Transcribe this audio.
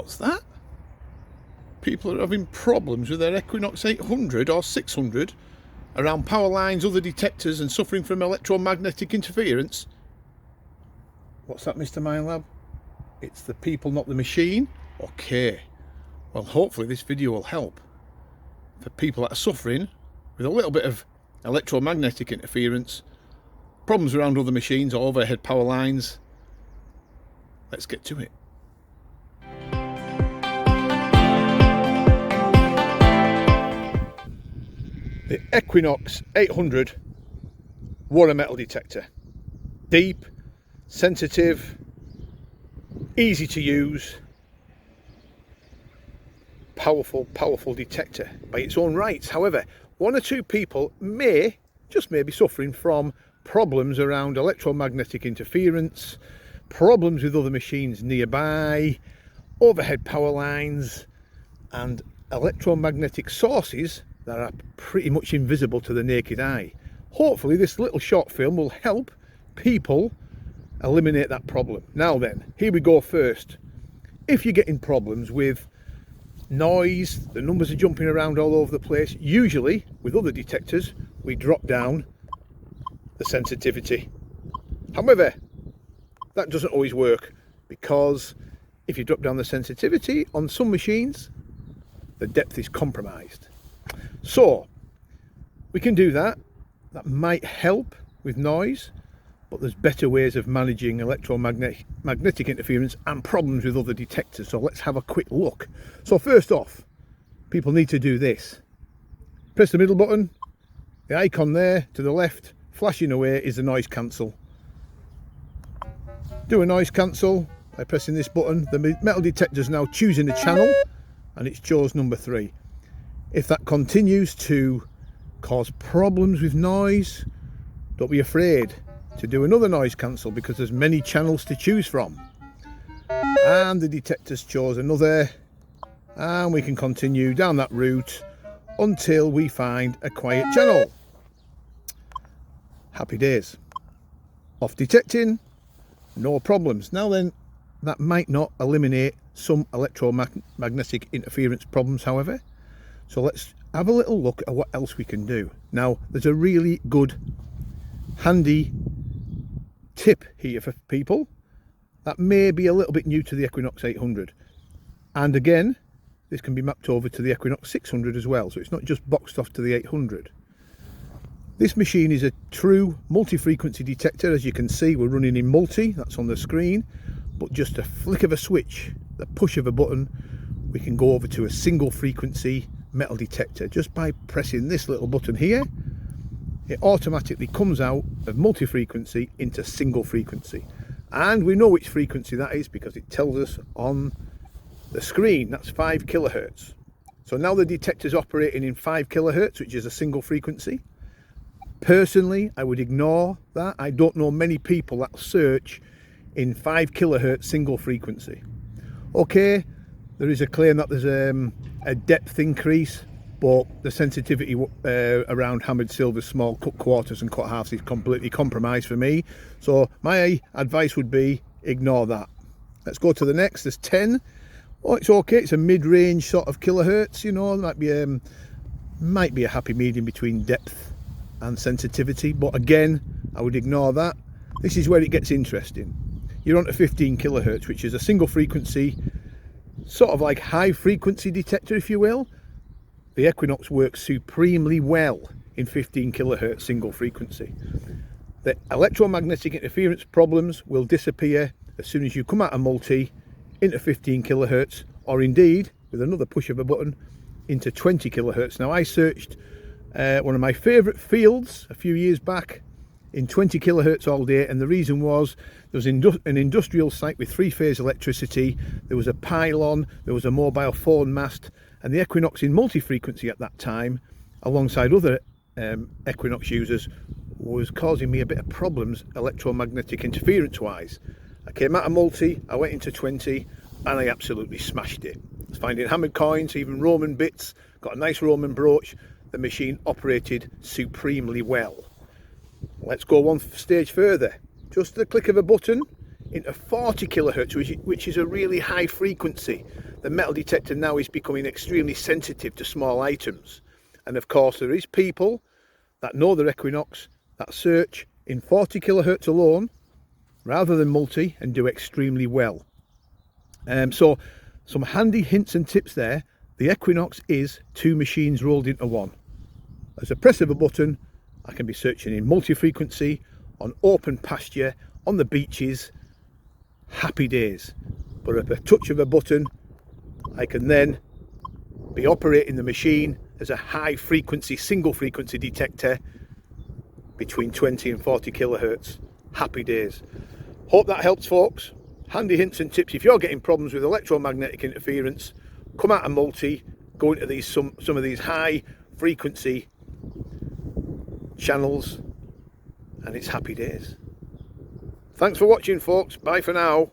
What's that? People are having problems with their Equinox 800 or 600 around power lines, other detectors, and suffering from electromagnetic interference. What's that, Mr. Minelab? It's the people, not the machine? Okay. Well, hopefully this video will help for people that are suffering with a little bit of electromagnetic interference, problems around other machines or overhead power lines. Let's get to it. The Equinox 800 water metal detector. Deep, sensitive, easy to use, powerful detector by its own rights. However, one or two people may be suffering from problems around electromagnetic interference, problems with other machines nearby, overhead power lines, and electromagnetic sources that are pretty much invisible to the naked eye. Hopefully this little short film will help people eliminate that problem. Now then, here we go first. If you're getting problems with noise, the numbers are jumping around all over the place, usually with other detectors we drop down the sensitivity. However, that doesn't always work, because if you drop down the sensitivity on some machines, the depth is compromised. So we can do that. That might help with noise, but there's better ways of managing electromagnetic interference and problems with other detectors. So let's have a quick look. So first off, people need to do this. Press the middle button. The icon there to the left, flashing away, is the noise cancel. Do a noise cancel by pressing this button. The metal detector is now choosing a channel, and it's chose number 3. If that continues to cause problems with noise, don't be afraid to do another noise cancel, because there's many channels to choose from. And the detector's chose another, and we can continue down that route until we find a quiet channel. Happy days. Off detecting, no problems. Now then, that might not eliminate some electromagnetic interference problems, however. So let's have a little look at what else we can do. Now, there's a really good, handy tip here for people that may be a little bit new to the Equinox 800. And again, this can be mapped over to the Equinox 600 as well. So it's not just boxed off to the 800. This machine is a true multi-frequency detector. As you can see, we're running in multi, that's on the screen. But just a flick of a switch, the push of a button, we can go over to a single frequency metal detector. Just by pressing this little button here, it automatically comes out of multi-frequency into single frequency. And we know which frequency that is because it tells us on the screen. That's 5 kilohertz. So now the detector is operating in 5 kilohertz, which is a single frequency. Personally, I would ignore that. I don't know many people that search in 5 kilohertz single frequency. Okay, there is a claim that there's a depth increase, but the sensitivity around hammered silver, small cut quarters and cut halves is completely compromised for me. So my advice would be ignore that. Let's go to the next. There's 10. Oh, it's okay. It's a mid-range sort of kilohertz. You know, might be a happy medium between depth and sensitivity. But again, I would ignore that. This is where it gets interesting. You're on to 15 kilohertz, which is a single frequency, sort of like high frequency detector, if you will. The Equinox works supremely well in 15 kilohertz single frequency. The electromagnetic interference problems will disappear as soon as you come out of multi into 15 kilohertz, or indeed with another push of a button into 20 kilohertz. Now, I searched one of my favorite fields a few years back in 20 kilohertz all day, and the reason was there was an industrial site with 3-phase electricity, there was a pylon, there was a mobile phone mast, and the Equinox in multi-frequency at that time, alongside other Equinox users, was causing me a bit of problems electromagnetic interference wise. I came out of multi, I went into 20, and I absolutely smashed it. I was finding hammered coins, even Roman bits, got a nice Roman brooch. The machine operated supremely well. Let's go one stage further. Just the click of a button into 40 kilohertz, which is a really high frequency. the metal detector now is becoming extremely sensitive to small items. And of course there is people that know their Equinox that search in 40 kilohertz alone rather than multi and do extremely well. So some handy hints and tips there. The Equinox is two machines rolled into one. As a press of a button, I can be searching in multi-frequency, on open pasture, on the beaches, happy days. But at a touch of a button, I can then be operating the machine as a high frequency, single frequency detector between 20 and 40 kilohertz. Happy days. Hope that helps, folks. Handy hints and tips. If you're getting problems with electromagnetic interference, come out of multi, go into these some of these high frequency channels, and it's happy days. Thanks for watching, folks. Bye for now.